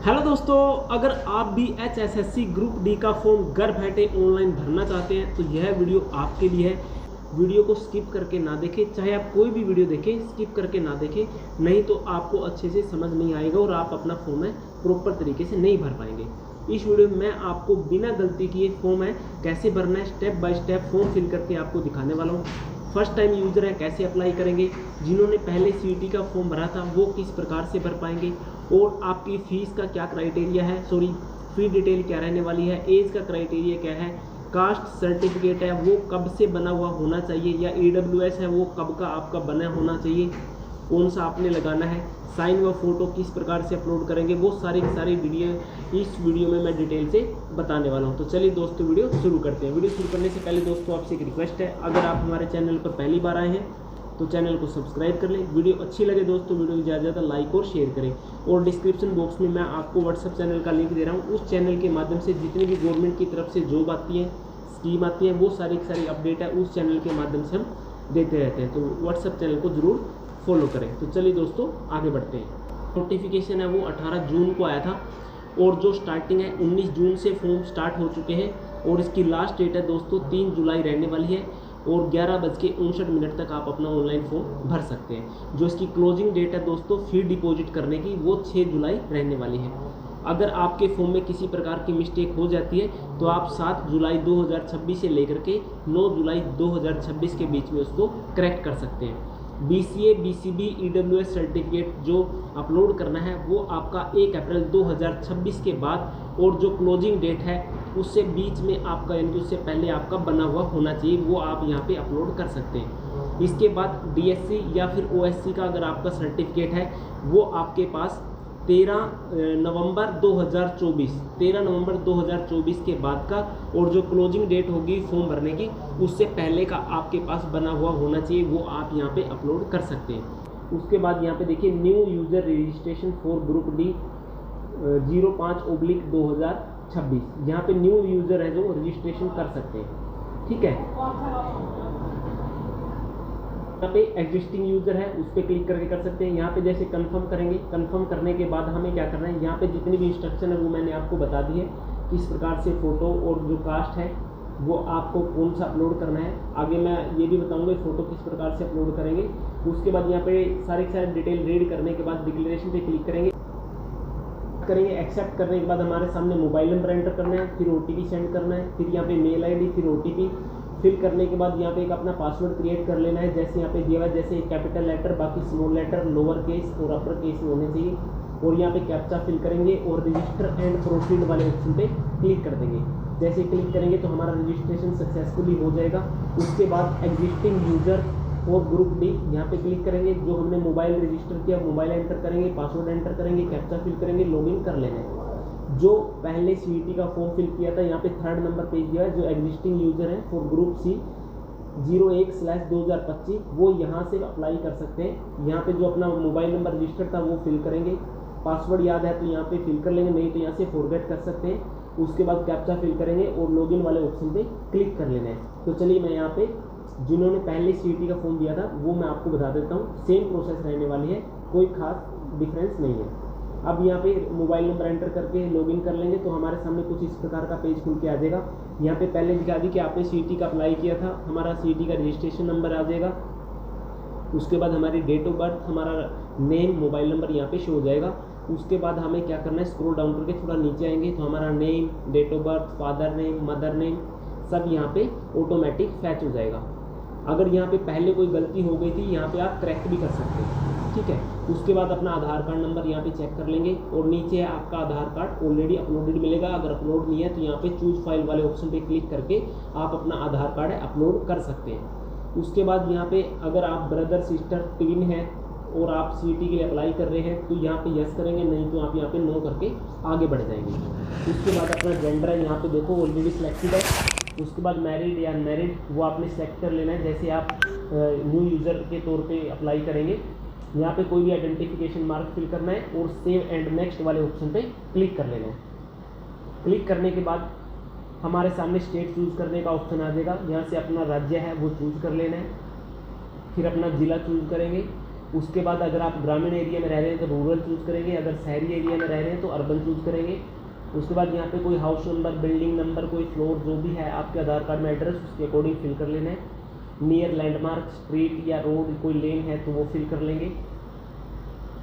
Hello दोस्तों, अगर आप भी HSSC ग्रुप डी का फॉर्म घर बैठे ऑनलाइन भरना चाहते हैं तो यह वीडियो आपके लिए है। वीडियो को स्किप करके ना देखें, चाहे आप कोई भी वीडियो देखें स्किप करके ना देखें, नहीं तो आपको अच्छे से समझ नहीं आएगा और आप अपना फॉर्म है प्रॉपर तरीके से नहीं भर पाएंगे। इस वीडियो में मैं आपको बिना गलती किए फॉर्म है कैसे भरना है step by step form fill करके आपको दिखाने वाला हूँ। फर्स्ट टाइम यूज़र है कैसे अप्लाई करेंगे, जिन्होंने पहले CET का फॉर्म भरा था वो किस प्रकार से भर पाएंगे, और आपकी फ़ीस का क्या क्राइटेरिया है, फ़ी डिटेल क्या रहने वाली है, एज का क्राइटेरिया क्या है, कास्ट सर्टिफिकेट है वो कब से बना हुआ होना चाहिए या EWS है वो कब का आपका बना होना चाहिए, कौन सा आपने लगाना है, साइन व फोटो किस प्रकार से अपलोड करेंगे, वो सारी वीडियो इस वीडियो में मैं डिटेल से बताने वाला हूं। तो चलिए दोस्तों वीडियो शुरू करते हैं। वीडियो शुरू करने से पहले दोस्तों आपसे एक रिक्वेस्ट है, अगर आप हमारे चैनल पर पहली बार आए हैं तो चैनल को सब्सक्राइब कर लें। वीडियो अच्छी लगे दोस्तों वीडियो को ज़्यादा से ज़्यादा लाइक और शेयर करें, और डिस्क्रिप्शन बॉक्स में मैं आपको व्हाट्सअप चैनल का लिंक दे रहा हूँ। उस चैनल के माध्यम से जितनी भी गवर्नमेंट की तरफ से जॉब आती है, स्कीम आती है, वो सारी अपडेट है उस चैनल के माध्यम से हम देते रहते हैं। तो व्हाट्सअप चैनल को ज़रूर फॉलो करें। तो चलिए दोस्तों आगे बढ़ते हैं। नोटिफिकेशन है वो 18 जून को आया था, और जो स्टार्टिंग है 19 जून से फॉर्म स्टार्ट हो चुके हैं, और इसकी लास्ट डेट है दोस्तों 3 जुलाई रहने वाली है, और 11:59 तक आप अपना ऑनलाइन फॉर्म भर सकते हैं। जो इसकी क्लोजिंग डेट है दोस्तों फ़ी डिपॉजिट करने की वो 6 जुलाई रहने वाली है। अगर आपके फॉर्म में किसी प्रकार की मिस्टेक हो जाती है तो आप 7 जुलाई 2026 से लेकर के 9 जुलाई 2026 के बीच में उसको करेक्ट कर सकते हैं। BCA BCB EWS सर्टिफिकेट जो अपलोड करना है वो आपका 1 अप्रैल 2026 के बाद, और जो क्लोजिंग डेट है उससे बीच में आपका यानी कि उससे पहले आपका बना हुआ होना चाहिए, वो आप यहाँ पे अपलोड कर सकते हैं। इसके बाद DSC या फिर OSC का अगर आपका सर्टिफिकेट है वो आपके पास 13 नवंबर 2024 के बाद का, और जो क्लोजिंग डेट होगी फॉर्म भरने की उससे पहले का आपके पास बना हुआ होना चाहिए, वो आप यहाँ पे अपलोड कर सकते हैं। उसके बाद यहाँ पे देखिए new user registration for group D 05/2026, यहाँ पे न्यू यूज़र है जो रजिस्ट्रेशन कर सकते हैं। ठीक है, यहाँ पे एग्जिस्टिंग यूज़र है उस पर क्लिक करके कर सकते हैं। यहाँ पे जैसे कंफर्म करेंगे, कंफर्म करने के बाद हमें क्या करना है, यहाँ पे जितनी भी इंस्ट्रक्शन है वो मैंने आपको बता दी है, किस प्रकार से फ़ोटो और जो कास्ट है वो आपको कौन सा अपलोड करना है। आगे मैं ये भी बताऊँगा फ़ोटो किस प्रकार से अपलोड करेंगे। उसके बाद यहाँ पे सारी डिटेल रीड करने के बाद डिक्लेरेशन पे क्लिक करेंगे। एक्सेप्ट करने के बाद हमारे सामने मोबाइल नंबर एंटर करना है, फिर OTP सेंड करना है, फिर यहाँ पे मेल ID, फिर OTP फिल करने के बाद यहाँ पे एक अपना पासवर्ड क्रिएट कर लेना है, जैसे यहाँ पे दिया हुआ है, जैसे कैपिटल लेटर बाकी स्मॉल लेटर लोअर केस और अपर केस में होने चाहिए, और यहाँ पे कैप्चा फिल करेंगे और रजिस्टर एंड प्रोसीड वाले ऑप्शन पे क्लिक कर देंगे। जैसे क्लिक करेंगे तो हमारा रजिस्ट्रेशन सक्सेसफुली हो जाएगा। उसके बाद एग्जिस्टिंग यूज़र और ग्रुप डी यहाँ पे क्लिक करेंगे, जो हमने मोबाइल रजिस्टर किया मोबाइल एंटर करेंगे, पासवर्ड एंटर करेंगे, कैप्चा फिल करेंगे, लॉगिन कर लेना है। जो पहले CET का फॉर्म फिल किया था यहाँ पे 3rd नंबर पेज दिया है, जो एग्जिस्टिंग यूज़र है फॉर ग्रुप C 01/2025 वो यहाँ से अप्लाई कर सकते हैं। यहाँ पे जो अपना मोबाइल नंबर रजिस्टर था वो फिल करेंगे, पासवर्ड याद है तो यहाँ पे फिल कर लेंगे, नहीं तो यहाँ से फॉरगेट कर सकते हैं। उसके बाद कैप्चा फिल करेंगे और लॉगिन वाले ऑप्शन पे क्लिक कर लेना है। तो चलिए मैं यहाँ पे जिन्होंने पहले CET का फॉर्म दिया था वो मैं आपको बता देता हूँ, सेम प्रोसेस रहने वाली है, कोई खास डिफरेंस नहीं है। अब यहाँ पे मोबाइल नंबर एंटर करके लॉगिन कर लेंगे तो हमारे सामने कुछ इस प्रकार का पेज खुल के आ जाएगा। यहाँ पे पहले दिखा दी कि आपने CET का अप्लाई किया था, हमारा CET का रजिस्ट्रेशन नंबर आ जाएगा। उसके बाद हमारी डेट ऑफ बर्थ, हमारा नेम, मोबाइल नंबर यहाँ पे शो हो जाएगा। उसके बाद हमें क्या करना है, स्क्रॉल डाउन करके थोड़ा नीचे आएंगे तो हमारा name, date of birth, father name, mother name सब यहाँ पे ऑटोमेटिक फैच हो जाएगा। अगर यहाँ पे पहले कोई गलती हो गई थी यहाँ पे आप करेक्ट भी कर सकते हैं। ठीक है, उसके बाद अपना आधार कार्ड नंबर यहाँ पे चेक कर लेंगे, और नीचे आपका आधार कार्ड ऑलरेडी अपलोडेड मिलेगा। अगर अपलोड नहीं है तो यहाँ पे चूज फाइल वाले ऑप्शन पे क्लिक करके आप अपना आधार कार्ड अपलोड कर सकते हैं। उसके बाद यहाँ पे अगर आप ब्रदर सिस्टर ट्विन है और आप CET के लिए अप्लाई कर रहे हैं तो यहाँ पे यस करेंगे, नहीं तो आप यहाँ पे नो करके आगे बढ़ जाएंगे। उसके बाद अपना जेंडर है यहाँ पे देखो ऑलरेडी सिलेक्टेड है। उसके बाद मैरिड या अनमैरिड वो आपने सेलेक्ट कर लेना है, जैसे आप न्यू यूज़र के तौर पे अप्लाई करेंगे। यहाँ पे कोई भी आइडेंटिफिकेशन मार्क फिल करना है और सेव एंड नेक्स्ट वाले ऑप्शन पे क्लिक कर लेना है। क्लिक करने के बाद हमारे सामने स्टेट चूज़ करने का ऑप्शन आ जाएगा, यहाँ से अपना राज्य है वो चूज़ कर लेना है, फिर अपना ज़िला चूज़ करेंगे, उसके बाद अगर आप ग्रामीण एरिया में रह रहे हैं तो रूरल चूज़ करेंगे, अगर शहरी एरिया में रह रहे हैं तो अर्बन चूज़ करेंगे। उसके बाद यहाँ पे कोई हाउस नंबर, बिल्डिंग नंबर, कोई फ्लोर जो भी है आपके आधार कार्ड में एड्रेस उसके अकॉर्डिंग फिल कर लेना है। नियर लैंडमार्क, स्ट्रीट या रोड कोई लेन है तो वो फिल कर लेंगे।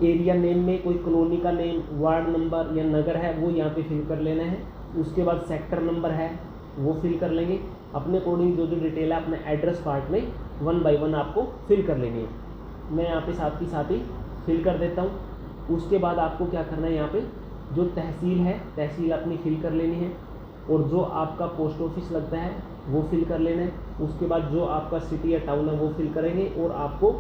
एरिया नेम में कोई कॉलोनी का नेम, वार्ड नंबर या नगर है वो यहाँ पे फिल कर लेना है। उसके बाद सेक्टर नंबर है वो फिल कर लेंगे। अपने अकॉर्डिंग जो जो डिटेल है अपने एड्रेस पार्ट में 1 बाय 1 आपको फिल कर लेनी है। मैं यहाँ पे साथ ही फिल कर देता हूँ। उसके बाद आपको क्या करना है, यहाँ पे जो तहसील है तहसील अपनी फिल कर लेनी है, और जो आपका पोस्ट ऑफिस लगता है वो फिल कर लेना है। उसके बाद जो आपका सिटी या टाउन है वो फिल करेंगे, और आपको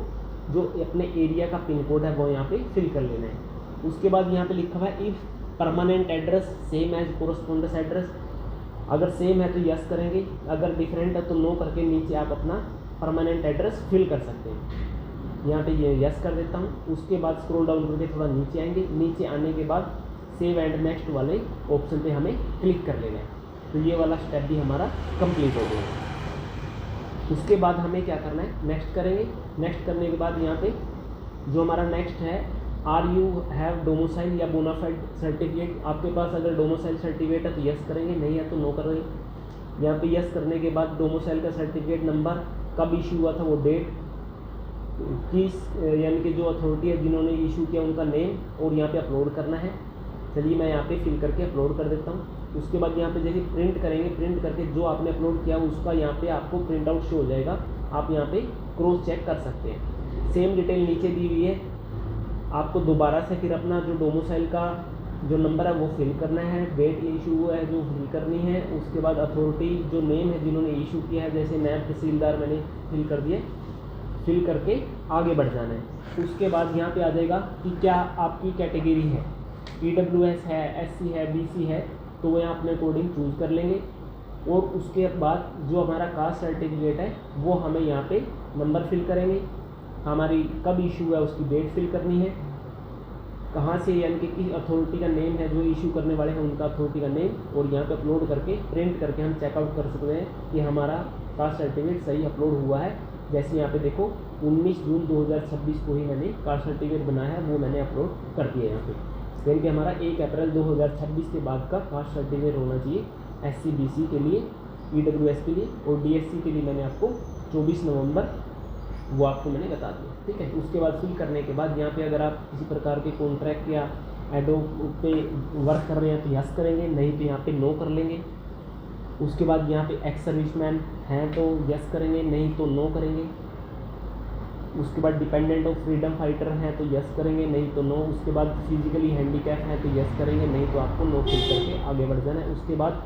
जो अपने एरिया का पिन कोड है वो यहाँ पे फिल कर लेना है। उसके बाद यहाँ पे लिखा हुआ है if permanent address same as correspondence address, अगर सेम है तो यस करेंगे, अगर डिफरेंट है तो नो करके नीचे आप अपना परमानेंट एड्रेस फिल कर सकते हैं। यहाँ पे ये यस कर देता हूँ। उसके बाद स्क्रॉल डाउन करके थोड़ा नीचे आएंगे। नीचे आने के बाद सेव एंड नेक्स्ट वाले ऑप्शन पे हमें क्लिक कर लेना है। तो ये वाला स्टेप भी हमारा कंप्लीट हो गया। उसके बाद हमें क्या करना है, नेक्स्ट करेंगे। नेक्स्ट करने के बाद यहाँ पे जो हमारा नेक्स्ट है, आर यू हैव डोमिसाइल या बोनाफाइड सर्टिफिकेट, आपके पास अगर डोमिसाइल सर्टिफिकेट है तो यस करेंगे, नहीं है तो नो करेंगे। यहाँ पे यस करने के बाद डोमिसाइल का सर्टिफिकेट नंबर, कब इशू हुआ था वो डेट, किस यानी कि जो अथॉरिटी है जिन्होंने इशू किया उनका नेम, और यहाँ पे अपलोड करना है। चलिए मैं यहाँ पे फिल करके अपलोड कर देता हूँ। उसके बाद यहाँ पे जैसे प्रिंट करेंगे, प्रिंट करके जो आपने अपलोड किया उसका यहाँ पे आपको प्रिंट आउट शो हो जाएगा। आप यहाँ पे क्रॉस चेक कर सकते हैं। सेम डिटेल नीचे दी हुई है। आपको दोबारा से फिर अपना जो डोमिसाइल का जो नंबर है वो फिल करना है, डेट इशू हुआ है जो फिल करनी है। उसके बाद अथॉरिटी जो नेम है जिन्होंने इशू किया है, जैसे नायब तहसीलदार मैंने फिल कर दिए, फिल करके आगे बढ़ जाना है। उसके बाद यहाँ पे आ जाएगा कि क्या आपकी कैटेगरी है, EWS है, SC है, BC है, तो वो यहाँ अपने अकॉर्डिंग चूज़ कर लेंगे। और उसके बाद जो हमारा कास्ट सर्टिफिकेट है वो हमें यहाँ पे नंबर फिल करेंगे, हमारी कब इशू है उसकी डेट फिल करनी है, कहाँ से यानी कि किस अथॉरिटी का नेम है जो इशू करने वाले हैं उनका अथॉरिटी का नेम, और यहाँ पे अपलोड करके प्रिंट करके हम चेकआउट कर सकते हैं कि हमारा कास्ट सर्टिफिकेट सही अपलोड हुआ है। जैसे यहाँ पे देखो 19 जून 2026 को ही मैंने कास्ट सर्टिफिकेट बनाया है, वो मैंने अपलोड कर दिया यहाँ पे। यानी कि हमारा 1 अप्रैल 2026 के बाद का कास्ट सर्टिफिकेट होना चाहिए SC BC के लिए, EWS के लिए, और DSC के लिए मैंने आपको 24 नवंबर वो आपको मैंने बता दिया। ठीक है। उसके बाद फिल करने के बाद यहाँ पे अगर आप किसी प्रकार के कॉन्ट्रैक्ट या एडोब पे वर्क कर रहे हैं तो यस करेंगे, नहीं तो यहाँ पे नो कर लेंगे। उसके बाद यहाँ पे एक्स सर्विसमैन हैं तो यस करेंगे, नहीं तो नो करेंगे। उसके बाद डिपेंडेंट ऑफ फ्रीडम फाइटर हैं तो यस करेंगे, नहीं तो नो। उसके बाद फिजिकली हैंडीकैप हैं तो यस करेंगे, नहीं तो आपको नो फिल करके आगे बढ़ जाना है। उसके बाद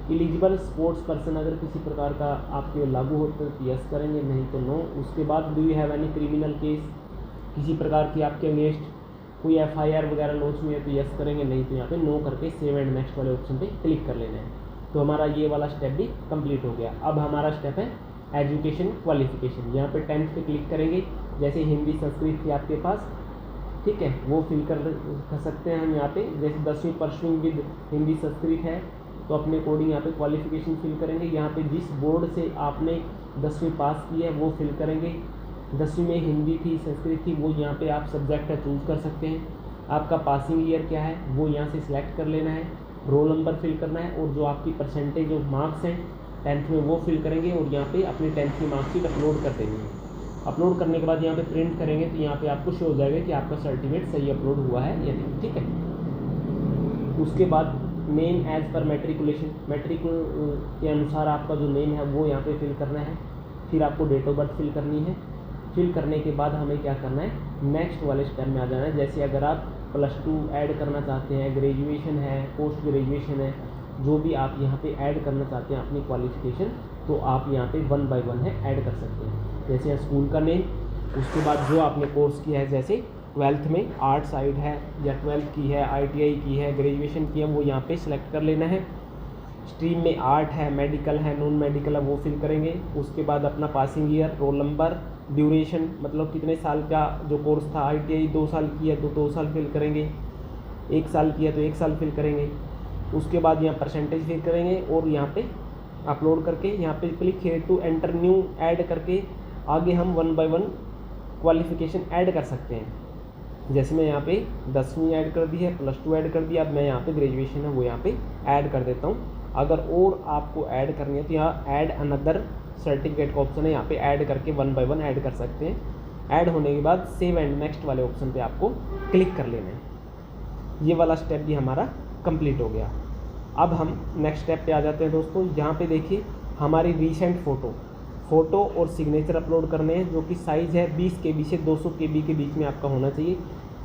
एलिजिबल स्पोर्ट्स पर्सन अगर किसी प्रकार का आपके लागू होता है तो यस करेंगे, नहीं तो नो। उसके बाद do you have any criminal case, किसी प्रकार की आपके अगेंस्ट कोई FIR वगैरह लॉन्च हुई है तो यस करेंगे, नहीं तो यहाँ पे नो करके सेव एंड नेक्स्ट वाले ऑप्शन पे क्लिक कर लेना है। तो हमारा ये वाला स्टेप भी कंप्लीट हो गया। अब हमारा स्टेप है एजुकेशन क्वालिफिकेशन। यहाँ पे 10th पे क्लिक करेंगे। जैसे हिंदी संस्कृत थी आपके पास, ठीक है, वो फिल कर सकते हैं हम यहाँ पे। जैसे 10वीं परसुइंग विद हिंदी संस्कृत है तो अपने अकॉर्डिंग यहाँ पे क्वालिफिकेशन फिल करेंगे। यहाँ पे जिस बोर्ड से आपने 10वीं पास की है वो फिल करेंगे। 10वीं में हिंदी थी, संस्कृत थी, वो यहाँ पे आप सब्जेक्ट है चूज़ कर सकते हैं। आपका पासिंग ईयर क्या है वो यहाँ से सिलेक्ट कर लेना है। रोल नंबर फिल करना है, और जो आपकी परसेंटेज ऑफ मार्क्स हैं 10th में वो फिल करेंगे, और यहाँ पे अपनी 10th की मार्कशीट अपलोड कर देनी है। अपलोड करने के बाद यहाँ पे प्रिंट करेंगे तो यहाँ पे आपको शो हो जाएगा कि आपका सर्टिफिकेट सही अपलोड हुआ है या नहीं। ठीक है। उसके बाद name as per matriculation, matric के अनुसार आपका जो नेम है वो यहाँ पे फिल करना है। फिर आपको डेट ऑफ बर्थ फिल करनी है। फिल करने के बाद हमें क्या करना है, नेक्स्ट वाले स्टेप में आ जाना है। जैसे अगर आप +2 ऐड करना चाहते हैं, ग्रेजुएशन है, पोस्ट ग्रेजुएशन है, जो भी आप यहाँ पे ऐड करना चाहते हैं अपनी क्वालिफिकेशन, तो आप यहाँ पे 1 बाय 1 है ऐड कर सकते हैं। जैसे स्कूल का नेम, उसके बाद जो आपने कोर्स किया है, जैसे 12th में आर्ट साइड है या 12th की है, ITI की है, ग्रेजुएशन की है, वो यहाँ पे सिलेक्ट कर लेना है। स्ट्रीम में आर्ट है, मेडिकल है, नॉन मेडिकल है, वो फिल करेंगे। उसके बाद अपना passing year, roll number, duration मतलब कितने साल का जो कोर्स था। ITI 2 साल की है तो 2 साल फिल करेंगे, 1 साल की है तो 1 साल फिल करेंगे। उसके बाद यहाँ परसेंटेज फिल करेंगे, और यहाँ पे अपलोड करके यहाँ पे click here to enter new add करके आगे हम 1 बाय 1 क्वालिफिकेशन ऐड कर सकते हैं। जैसे मैं यहाँ पे 10वीं ऐड कर दी है, +2 ऐड कर दिया, अब मैं यहाँ पे ग्रेजुएशन है वो यहाँ पे ऐड कर देता हूँ। अगर और आपको ऐड करनी है तो यहाँ ऐड अनदर सर्टिफिकेट का ऑप्शन है, यहाँ पे ऐड करके 1 बाय 1 ऐड कर सकते हैं। ऐड होने के बाद सेव एंड नेक्स्ट वाले ऑप्शन पे आपको क्लिक कर लेना है। ये वाला स्टेप भी हमारा कंप्लीट हो गया। अब हम नेक्स्ट स्टेप पे आ जाते हैं दोस्तों। यहाँ पे देखिए हमारी रीसेंट फ़ोटो और सिग्नेचर अपलोड करने हैं, जो कि साइज़ है 20 KB से 200 KB के बीच में आपका होना चाहिए।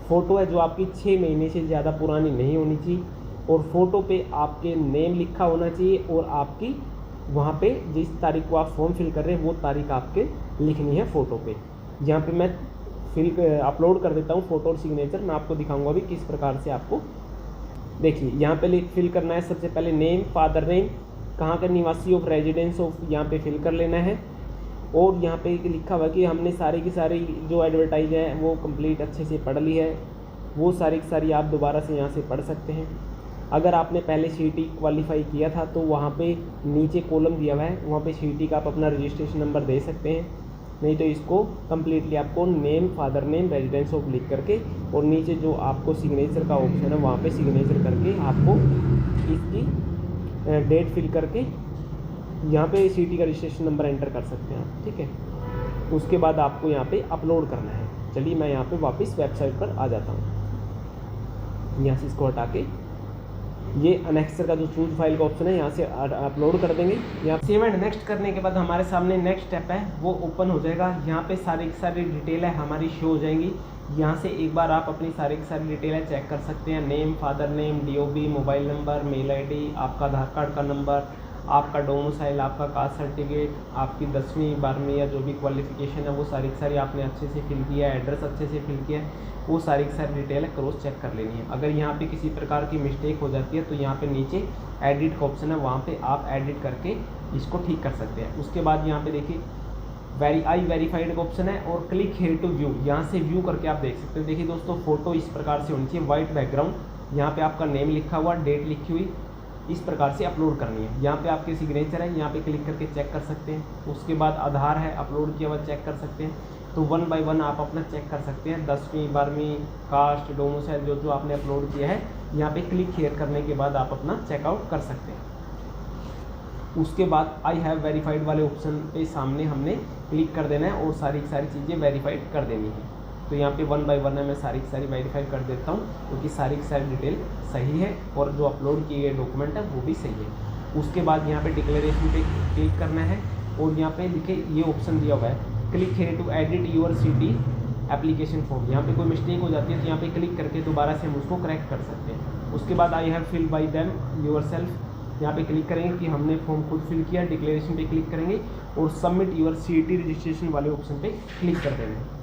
फ़ोटो है जो आपकी 6 महीने से ज़्यादा पुरानी नहीं होनी चाहिए, और फ़ोटो पे आपके नेम लिखा होना चाहिए, और आपकी वहाँ पे जिस तारीख को आप फॉर्म फिल कर रहे हैं वो तारीख आपके लिखनी है फ़ोटो पे। यहाँ पे मैं अपलोड कर देता हूँ फ़ोटो और सिग्नेचर। मैं आपको दिखाऊँगा भी किस प्रकार से आपको, देखिए यहाँ पे फिल करना है। सबसे पहले नेम, फादर नेम, कहाँ का निवासी ऑफ रेजिडेंस ऑफ यहाँ पे फिल कर लेना है। और यहाँ पे लिखा हुआ कि हमने सारी की सारी जो एडवर्टाइज है वो कंप्लीट अच्छे से पढ़ ली है, वो सारी की सारी आप दोबारा से यहाँ से पढ़ सकते हैं। अगर आपने पहले CET क्वालिफाई किया था तो वहाँ पे नीचे कॉलम दिया हुआ है, वहाँ पे CET का आप अपना रजिस्ट्रेशन नंबर दे सकते हैं। नहीं तो इसको कम्प्लीटली आपको name, father name, residence of लिख करके, और नीचे जो आपको सिग्नेचर का ऑप्शन है वहाँ पे सिग्नेचर करके आपको इसकी डेट फिल करके यहाँ पे CET का रजिस्ट्रेशन नंबर एंटर कर सकते हैं आप, ठीक है। उसके बाद आपको यहाँ पे अपलोड करना है। चलिए मैं यहाँ पे वापस वेबसाइट पर आ जाता हूँ। यहाँ से इसको हटा के ये अनेक्सर का जो चूज फाइल का ऑप्शन है यहाँ से अपलोड कर देंगे। यहाँ सेव एंड नेक्स्ट करने के बाद हमारे सामने नेक्स्ट स्टेप है वो ओपन हो जाएगा। यहाँ पे सारी की सारी डिटेल है हमारी शो हो जाएंगी। यहाँ से एक बार आप अपनी सारी की सारी डिटेल चेक कर सकते हैं। Name, father name, DOB, mobile number, mail ID, आपका आधार कार्ड का नंबर, आपका डोमिसाइल, आपका कास्ट सर्टिफिकेट, आपकी 10वीं 12वीं या जो भी क्वालिफिकेशन है वो सारी की सारी आपने अच्छे से फिल किया है, एड्रेस अच्छे से फिल किया है, वो सारी की सारी डिटेल है क्रॉस चेक कर लेनी है। अगर यहाँ पे किसी प्रकार की मिस्टेक हो जाती है तो यहाँ पे नीचे एडिट का ऑप्शन है, वहाँ पे आप एडिट करके इसको ठीक कर सकते हैं। उसके बाद यहाँ पे देखिए वेरीफाइड का ऑप्शन है और क्लिक हेयर टू व्यू, यहाँ से व्यू करके आप देख सकते हैं। देखिए दोस्तों फ़ोटो इस प्रकार से होनी चाहिए, वाइट बैकग्राउंड, यहाँ पे आपका नेम लिखा हुआ, डेट लिखी हुई, इस प्रकार से अपलोड करनी है। यहाँ पे आपके सिग्नेचर है, यहाँ पे क्लिक करके चेक कर सकते हैं। उसके बाद आधार है अपलोड किया हुआ, चेक कर सकते हैं। तो 1 बाय 1 आप अपना चेक कर सकते हैं। 10वीं 12वीं, कास्ट, डोमिसाइल जो जो आपने अपलोड किया है, यहाँ पे क्लिक हेयर करने के बाद आप अपना चेकआउट कर सकते हैं। उसके बाद आई हैव वेरीफाइड वाले ऑप्शन पे सामने हमने क्लिक कर देना है और सारी की सारी चीज़ें वेरीफाइड कर देनी है। तो यहाँ पे 1 बाय 1 है, मैं सारी की सारी वेरीफाई कर देता हूँ क्योंकि सारी की सारी डिटेल सही है और जो अपलोड किए गए डॉक्यूमेंट है वो भी सही है। उसके बाद यहाँ पे डिक्लेरेशन पे क्लिक करना है और यहाँ पे देखिए ये ऑप्शन दिया हुआ है click here to edit your CET application form. यहाँ पे कोई मिस्टेक हो जाती है तो यहाँ पे क्लिक करके दोबारा से हम उसको करेक्ट कर सकते हैं। उसके बाद I have fill by them yourself, यहाँ पे क्लिक करेंगे कि हमने फॉर्म खुद फिल किया। डिक्लेरेशन पे क्लिक करेंगे और सबमिट योर CET रजिस्ट्रेशन वाले ऑप्शन पे क्लिक कर देंगे।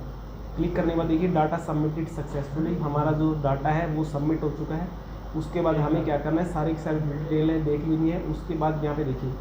क्लिक करने के बाद देखिए डाटा सबमिटेड सक्सेसफुली, हमारा जो डाटा है वो सबमिट हो चुका है। उसके बाद हमें क्या करना है, सारी की सारी डिटेलें देख लेनी है। उसके बाद यहाँ पे देखिए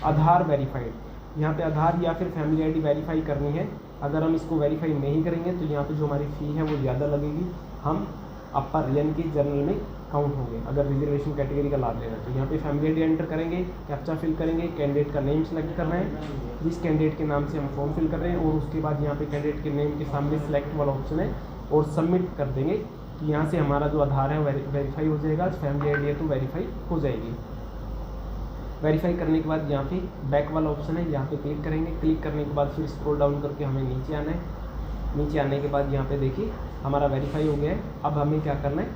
आधार वेरीफाइड, यहाँ पे आधार या फिर फैमिली ID वेरीफाई करनी है। अगर हम इसको वेरीफाई नहीं करेंगे तो यहाँ पे जो हमारी फ़ी है वो ज़्यादा लगेगी, हम अपर यानी कि जनरल में काउंट होंगे अगर रिजर्वेशन कैटेगरी का लाभ लेना है। तो यहाँ पे फैमिली ID एंटर करेंगे, कैप्चा फिल करेंगे, कैंडिडेट का नेम सेलेक्ट करना है जिस कैंडिडेट के नाम से हम फॉर्म फिल कर रहे हैं, और उसके बाद यहाँ पे कैंडिडेट के नेम के सामने सेलेक्ट वाला ऑप्शन है और सबमिट कर देंगे। तो यहाँ से हमारा जो आधार है वेरीफाई हो जाएगा, फैमिली ID है तो वेरीफाई हो जाएगी। वेरीफाई करने के बाद यहाँ पे बैक वाला ऑप्शन है, यहाँ पे क्लिक करेंगे। क्लिक करने के बाद फिर स्क्रॉल डाउन करके हमें नीचे आना है। नीचे आने के बाद यहाँ पे देखिए हमारा वेरीफाई हो गया है। अब हमें क्या करना है,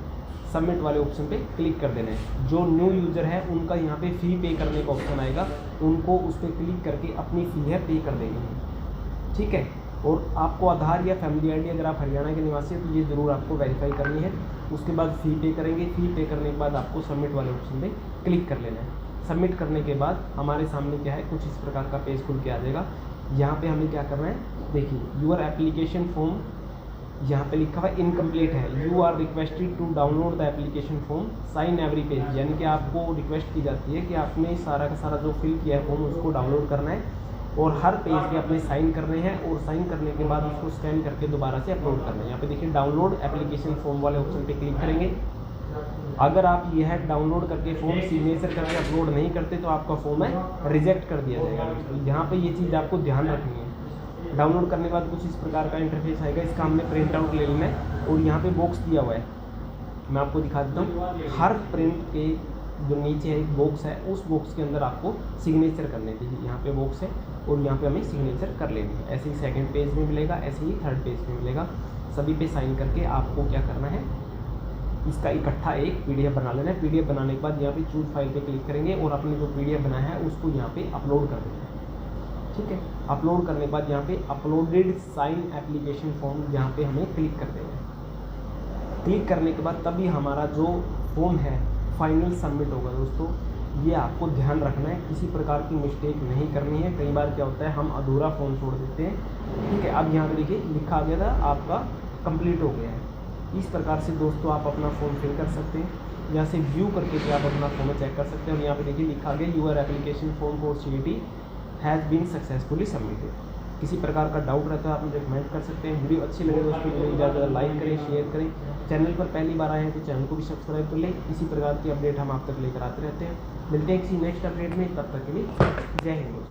सबमिट वाले ऑप्शन पे क्लिक कर देना है। जो न्यू यूज़र है उनका यहाँ पे फ़ी पे करने का ऑप्शन आएगा, उनको उस पर क्लिक करके अपनी फ़ी है पे कर देनी है, ठीक है। और आपको आधार या फैमिली ID अगर आप हरियाणा के निवासी हैं तो ये ज़रूर आपको वेरीफाई करनी है। उसके बाद फ़ी पे करेंगे। फ़ी पे करने के बाद आपको सबमिट वाले ऑप्शन पे क्लिक कर लेना है। सबमिट करने के बाद हमारे सामने क्या है, कुछ इस प्रकार का पेज खुल के आ जाएगा। यहाँ पे हमें क्या करना है, देखिए यूर एप्लीकेशन फॉर्म यहाँ पे लिखा हुआ इनकम्प्लीट है। You are requested to download the application form, sign every page, यानी कि आपको रिक्वेस्ट की जाती है कि आपने सारा का सारा जो फिल किया है फॉर्म उसको डाउनलोड करना है और हर पेज पे अपने साइन करने हैं और साइन करने के बाद उसको स्कैन करके दोबारा से अपलोड करना है। यहाँ पे देखिए डाउनलोड एप्लीकेशन फॉर्म वाले ऑप्शन पे क्लिक करेंगे। अगर आप यह है डाउनलोड करके फॉर्म सिग्नेचर करके अपलोड नहीं करते तो आपका फॉर्म है रिजेक्ट कर दिया जाएगा। तो यहाँ पे ये चीज़ आपको ध्यान रखनी है। डाउनलोड करने के बाद कुछ इस प्रकार का इंटरफेस आएगा। इसका हमने प्रिंट आउट ले लेना है और यहाँ पे बॉक्स दिया हुआ है, मैं आपको दिखा देता हूँ। हर प्रिंट के जो नीचे है एक बॉक्स है, उस बॉक्स के अंदर आपको सिग्नेचर करने चाहिए। यहाँ पे बॉक्स है और यहाँ पे हमें सिग्नेचर कर लेनी है। ऐसे ही सेकंड पेज में मिलेगा, ऐसे ही थर्ड पेज में मिलेगा। सभी पे साइन करके आपको क्या करना है, इसका इकट्ठा एक PDF बना लेना है। PDF बनाने के बाद यहाँ पे चूज फाइल पे क्लिक करेंगे और अपने जो PDF बनाया है उसको यहाँ पे अपलोड कर देना है। ठीक है, अपलोड करने के बाद यहाँ पे अपलोडेड साइन एप्लीकेशन फॉर्म यहाँ पे हमें क्लिक कर देना है। क्लिक करने के बाद तभी हमारा जो फॉर्म है फाइनल सबमिट होगा। दोस्तों ये आपको ध्यान रखना है, किसी प्रकार की मिस्टेक नहीं करनी है। कई बार क्या होता है हम अधूरा फॉर्म छोड़ देते हैं। ठीक है, अब यहाँ पे देखिए लिखा आ गया था आपका कंप्लीट हो गया है। इस प्रकार से दोस्तों आप अपना फॉर्म फिल कर सकते हैं। यहाँ से व्यू करके भी आप अपना फॉर्म चेक कर सकते हैं। और यहाँ पे देखिए लिखा गया your application form for CET has been successfully submitted. किसी प्रकार का डाउट रहता है आप मुझे कमेंट कर सकते हैं। वीडियो अच्छी लगे दोस्तों वीडियो ज़्यादा लाइक करें, शेयर करें। चैनल पर पहली बार आए हैं तो चैनल को भी सब्सक्राइब कर लें। इसी प्रकार की अपडेट हम आप तक लेकर आते रहते हैं। मिलते हैं किसी नेक्स्ट अपडेट में, तब तक के लिए जय हिंद।